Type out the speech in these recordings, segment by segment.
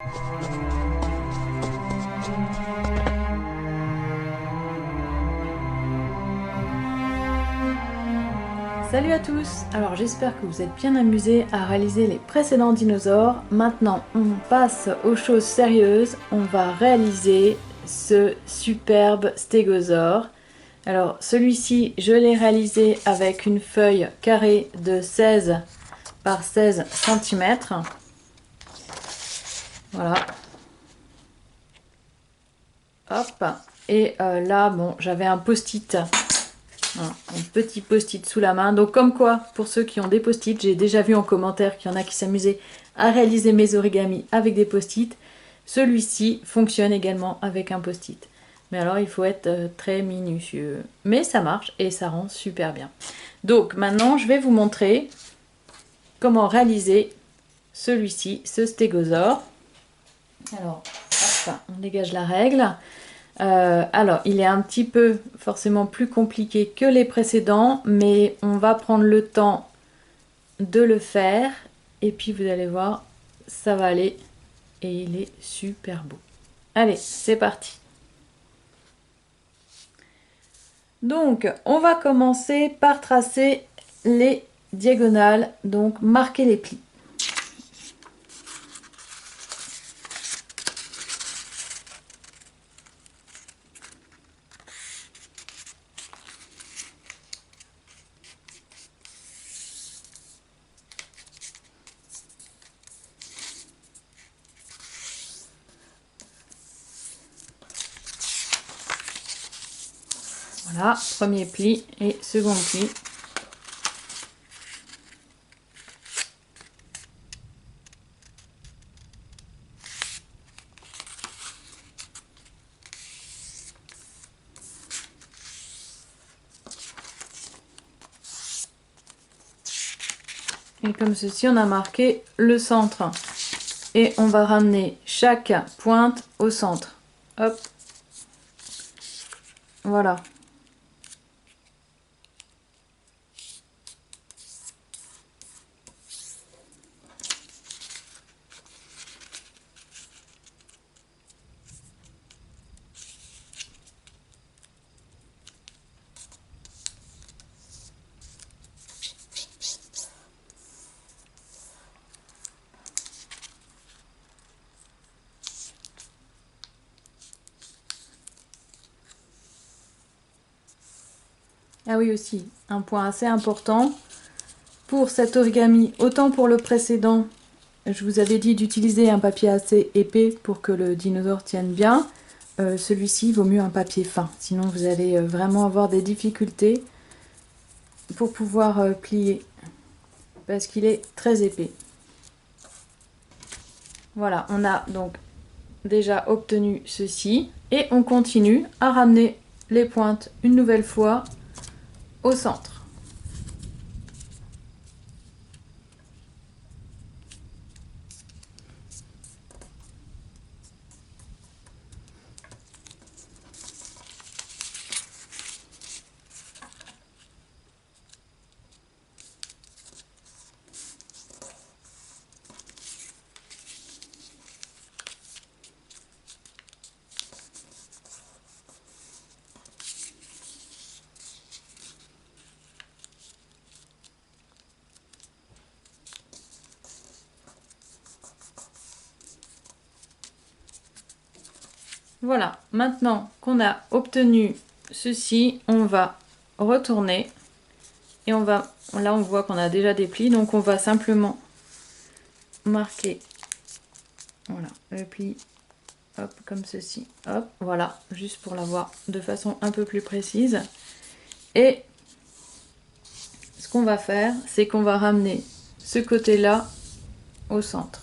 Salut à tous! Alors j'espère que vous êtes bien amusés à réaliser les précédents dinosaures. Maintenant on passe aux choses sérieuses. On va réaliser ce superbe stégosaure. Alors celui-ci je l'ai réalisé avec une feuille carrée de 16 par 16 cm. Voilà. Hop. Et là bon j'avais un post-it. Voilà, un petit post-it sous la main. Donc comme quoi, pour ceux qui ont des post-it, j'ai déjà vu en commentaire qu'il y en a qui s'amusaient à réaliser mes origamis avec des post-it. Celui-ci fonctionne également avec un post-it. Mais alors il faut être très minutieux. Mais ça marche et ça rend super bien. Donc maintenant je vais vous montrer comment réaliser celui-ci, ce stégosaure. Alors hop, on dégage la règle. Alors, il est un petit peu forcément plus compliqué que les précédents, mais on va prendre le temps de le faire. Et puis, vous allez voir, ça va aller. Et il est super beau. Allez, c'est parti. Donc, on va commencer par tracer les diagonales, donc marquer les plis. Voilà, premier pli et second pli. Et comme ceci, on a marqué le centre. Et on va ramener chaque pointe au centre. Hop. Voilà. Ah oui aussi, un point assez important pour cet origami, autant pour le précédent, je vous avais dit d'utiliser un papier assez épais pour que le dinosaure tienne bien. Celui-ci vaut mieux un papier fin, sinon vous allez vraiment avoir des difficultés pour pouvoir plier, parce qu'il est très épais. Voilà, on a donc déjà obtenu ceci, et on continue à ramener les pointes une nouvelle fois au centre. Voilà, maintenant qu'on a obtenu ceci, on va retourner et on va, là on voit qu'on a déjà des plis, donc on va simplement marquer, voilà, le pli, hop, comme ceci, hop, voilà, juste pour l'avoir de façon un peu plus précise. Et ce qu'on va faire, c'est qu'on va ramener ce côté-là au centre.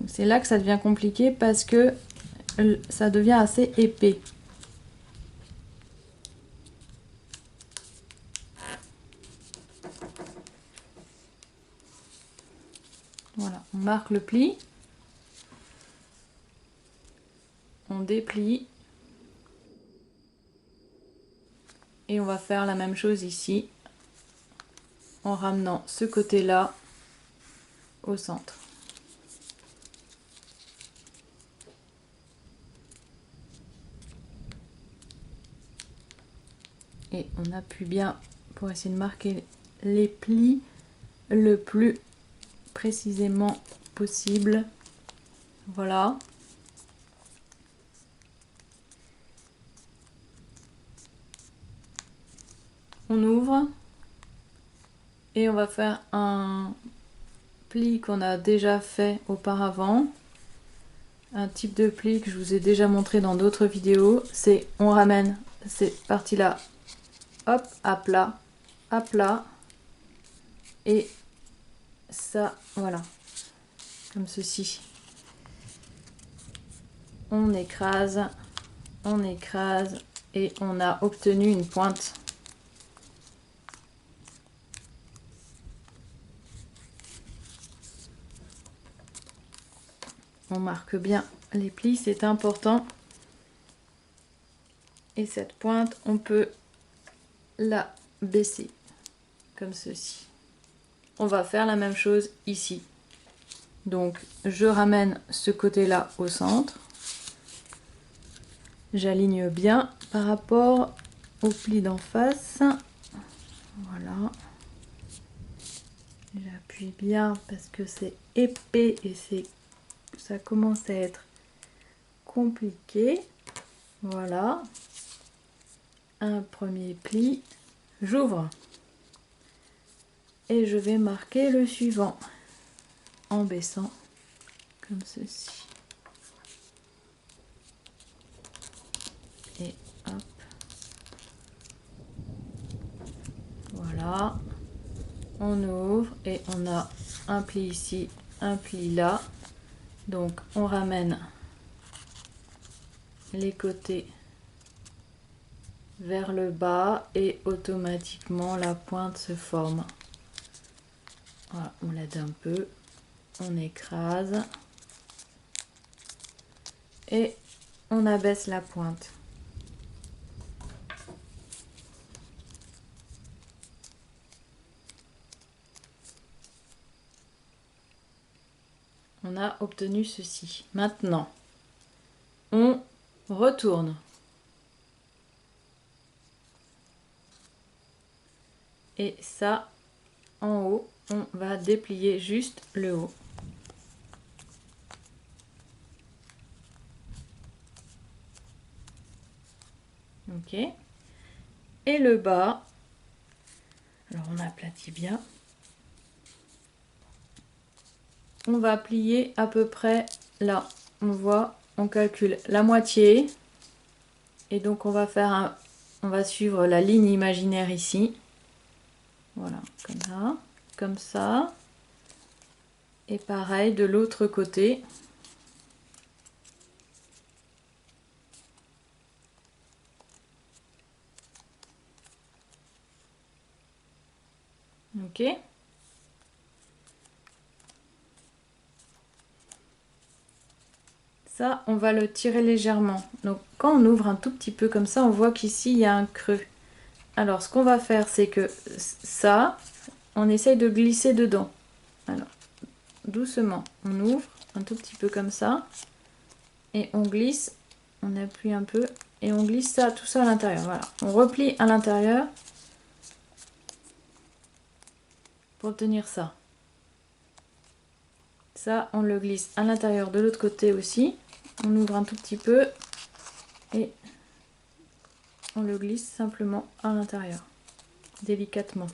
C'est là que ça devient compliqué parce que ça devient assez épais. Voilà, on marque le pli, on déplie et on va faire la même chose ici en ramenant ce côté-là au centre. Et on appuie bien pour essayer de marquer les plis le plus précisément possible. Voilà. On ouvre et on va faire un pli qu'on a déjà fait auparavant. Un type de pli que je vous ai déjà montré dans d'autres vidéos, c'est on ramène ces parties-là, hop, à plat, et ça, voilà, comme ceci. On écrase, et on a obtenu une pointe. On marque bien les plis, c'est important. Et cette pointe, on peut la baisser comme ceci. On va faire la même chose ici. Donc je ramène ce côté-là au centre. J'aligne bien par rapport au pli d'en face. Voilà. J'appuie bien parce que c'est épais et ça commence à être compliqué. Voilà. Un premier pli. J'ouvre. Et je vais marquer le suivant en baissant comme ceci. Et hop. Voilà. On ouvre et on a un pli ici, un pli là. Donc on ramène les côtés vers le bas et automatiquement la pointe se forme. Voilà, on l'aide un peu, on écrase et on abaisse la pointe. On a obtenu ceci. Maintenant, on retourne. Et ça, en haut, on va déplier juste le haut. Ok. Et le bas, alors on aplatit bien. On va plier à peu près là. On voit, on calcule la moitié. Et donc on va faire on va suivre la ligne imaginaire ici. Voilà, comme ça, comme ça. Et pareil de l'autre côté. Ok. Ça, on va le tirer légèrement. Donc quand on ouvre un tout petit peu comme ça, on voit qu'ici, il y a un creux. Alors, ce qu'on va faire, c'est que ça, on essaye de glisser dedans. Alors, doucement, on ouvre un tout petit peu comme ça. Et on glisse, on appuie un peu et on glisse ça, tout ça à l'intérieur. Voilà, on replie à l'intérieur pour obtenir ça. Ça, on le glisse à l'intérieur de l'autre côté aussi. On ouvre un tout petit peu et on le glisse simplement à l'intérieur, délicatement.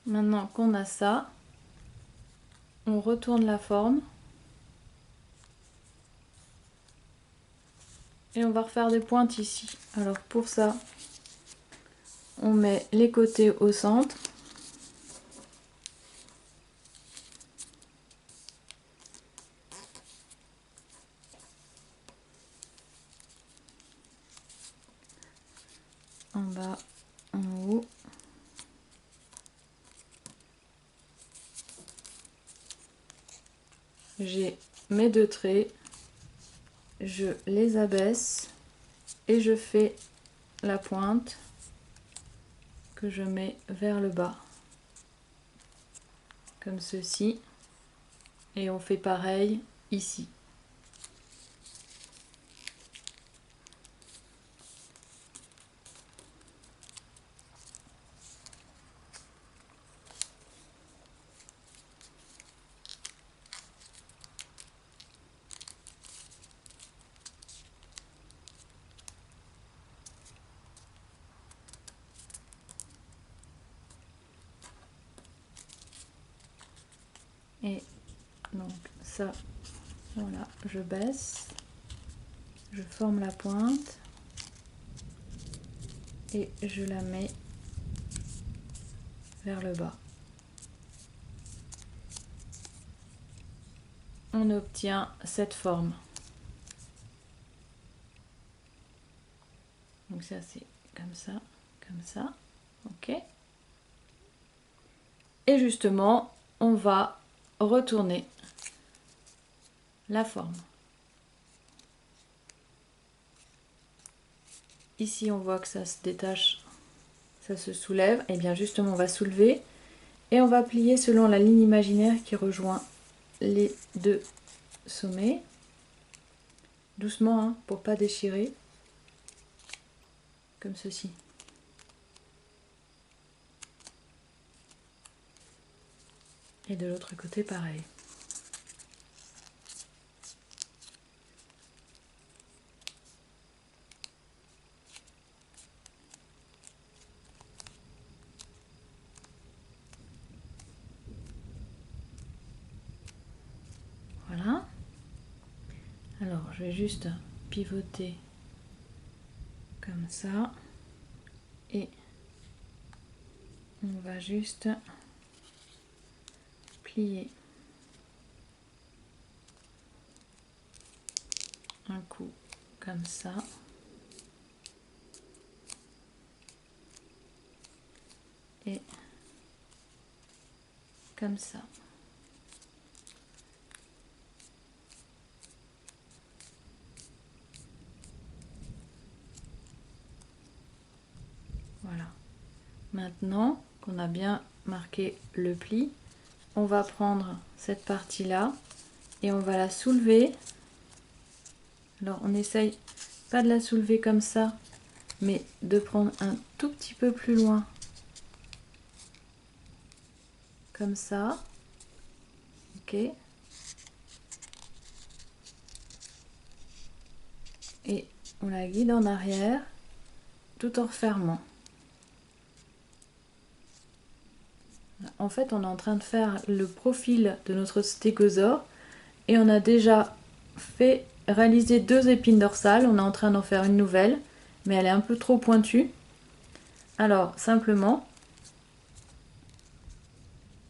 Maintenant qu'on a ça, on retourne la forme. Et on va refaire des pointes ici. Alors pour ça, on met les côtés au centre. En bas, en haut. J'ai mes deux traits. Je les abaisse et je fais la pointe que je mets vers le bas. Comme ceci. Et on fait pareil ici. Et donc ça, voilà, je baisse, je forme la pointe et je la mets vers le bas. On obtient cette forme. Donc ça c'est comme ça, ok. Et justement, on va retourner la forme. Ici on voit que ça se détache, ça se soulève, et bien justement on va soulever et on va plier selon la ligne imaginaire qui rejoint les deux sommets. Doucement hein, pour pas déchirer, comme ceci. Et de l'autre côté pareil. Voilà. Alors je vais juste pivoter comme ça et on va juste plier un coup comme ça et comme ça. Voilà. Maintenant qu'on a bien marqué le pli, on va prendre cette partie là et on va la soulever. Alors on essaye pas de la soulever comme ça, mais de prendre un tout petit peu plus loin, comme ça, ok. Et on la guide en arrière, tout en refermant. En fait, on est en train de faire le profil de notre stégosaure et on a déjà fait réaliser 2 épines dorsales. On est en train d'en faire une nouvelle, mais elle est un peu trop pointue. Alors, simplement,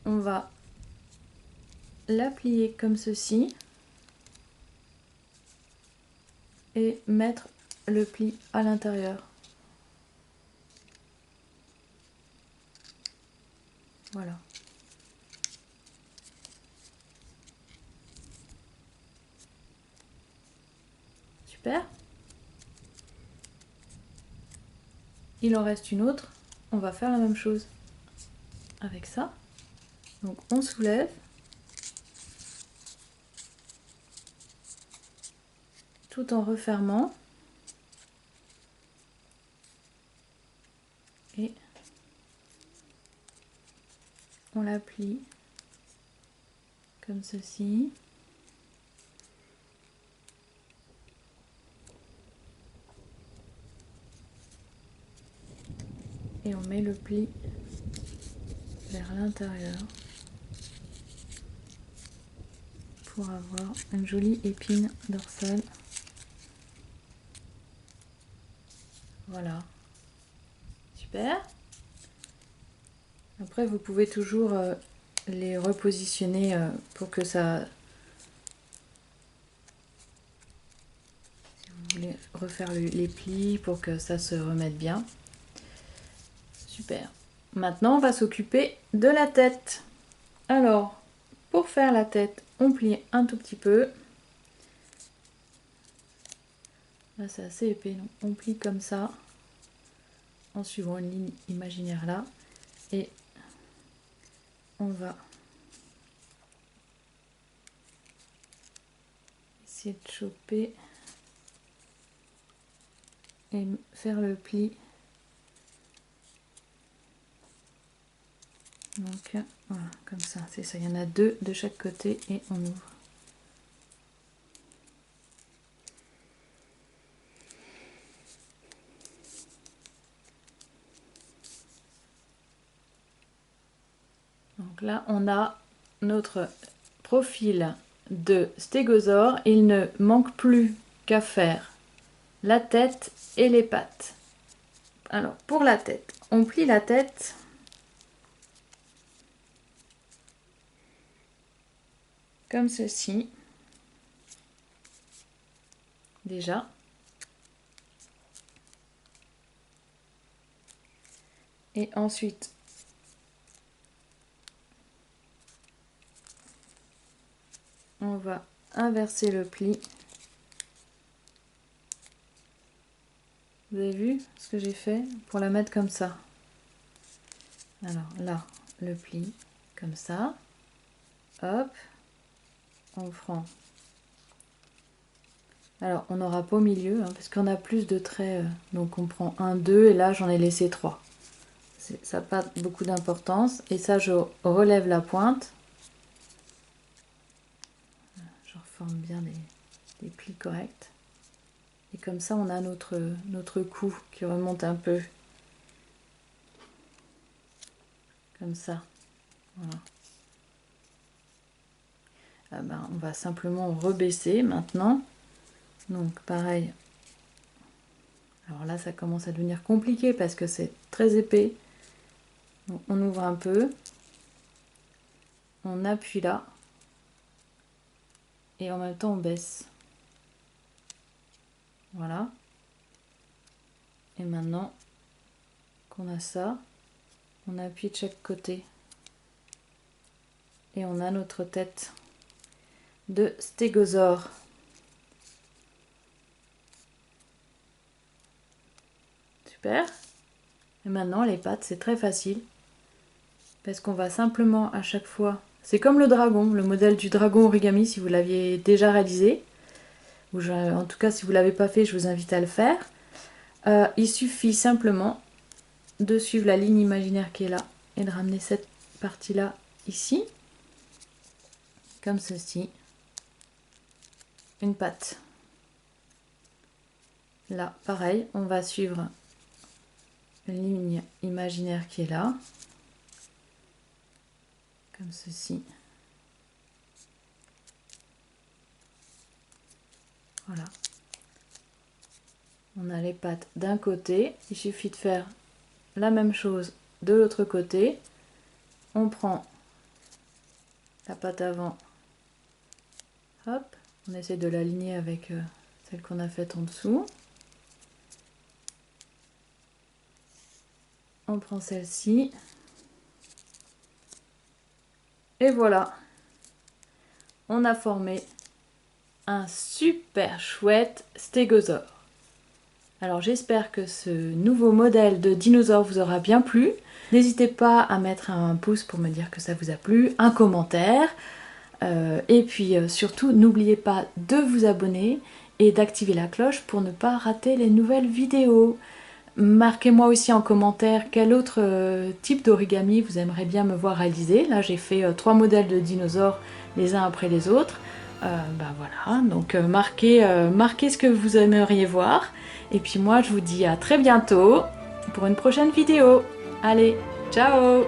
on va la plier comme ceci et mettre le pli à l'intérieur. Voilà. Super. Il en reste une autre. On va faire la même chose avec ça. Donc on soulève. Tout en refermant. Et on la plie comme ceci. Et on met le pli vers l'intérieur pour avoir une jolie épine dorsale. Voilà. Super. Après vous pouvez toujours les repositionner pour que ça... Si vous voulez refaire les plis pour que ça se remette bien. Super. Maintenant, on va s'occuper de la tête. Alors, pour faire la tête, on plie un tout petit peu. Là, c'est assez épais, donc on plie comme ça, en suivant une ligne imaginaire là. Et on va essayer de choper et faire le pli. Donc voilà, comme ça, c'est ça. Il y en a 2 de chaque côté et on ouvre. Donc là, on a notre profil de stégosaure. Il ne manque plus qu'à faire la tête et les pattes. Alors, pour la tête, on plie la tête comme ceci. Déjà. Et ensuite, on va inverser le pli. Vous avez vu ce que j'ai fait pour la mettre comme ça? Alors là, le pli comme ça. Hop, on prend. Alors on n'aura pas au milieu hein, parce qu'on a plus de traits. Donc on prend 1, 2 et là j'en ai laissé 3. Ça n'a pas beaucoup d'importance. Et ça, je relève la pointe. Je reforme bien les plis corrects. Et comme ça, on a notre cou qui remonte un peu. Comme ça. Voilà. Ah ben, on va simplement rebaisser maintenant. Donc pareil. Alors là, ça commence à devenir compliqué parce que c'est très épais. Donc, on ouvre un peu. On appuie là. Et en même temps, on baisse. Voilà. Et maintenant qu'on a ça, on appuie de chaque côté. Et on a notre tête de stégosaure. Super. Et maintenant, les pattes, c'est très facile. Parce qu'on va simplement à chaque fois... C'est comme le dragon, le modèle du dragon origami, si vous l'aviez déjà réalisé. Ou en tout cas, si vous ne l'avez pas fait, je vous invite à le faire. Il suffit simplement de suivre la ligne imaginaire qui est là et de ramener cette partie-là ici. Comme ceci. Une patte. Là, pareil, on va suivre la ligne imaginaire qui est là. Comme ceci. Voilà. On a les pattes d'un côté. Il suffit de faire la même chose de l'autre côté. On prend la patte avant. Hop. On essaie de l'aligner avec celle qu'on a faite en dessous. On prend celle-ci. Et voilà. On a formé un super chouette stégosaure. Alors j'espère que ce nouveau modèle de dinosaure vous aura bien plu. N'hésitez pas à mettre un pouce pour me dire que ça vous a plu, un commentaire. Et puis surtout, n'oubliez pas de vous abonner et d'activer la cloche pour ne pas rater les nouvelles vidéos. Marquez-moi aussi en commentaire quel autre type d'origami vous aimeriez bien me voir réaliser. Là j'ai fait 3 modèles de dinosaures les uns après les autres. Ben voilà, donc marquez ce que vous aimeriez voir. Et puis moi je vous dis à très bientôt pour une prochaine vidéo. Allez, ciao!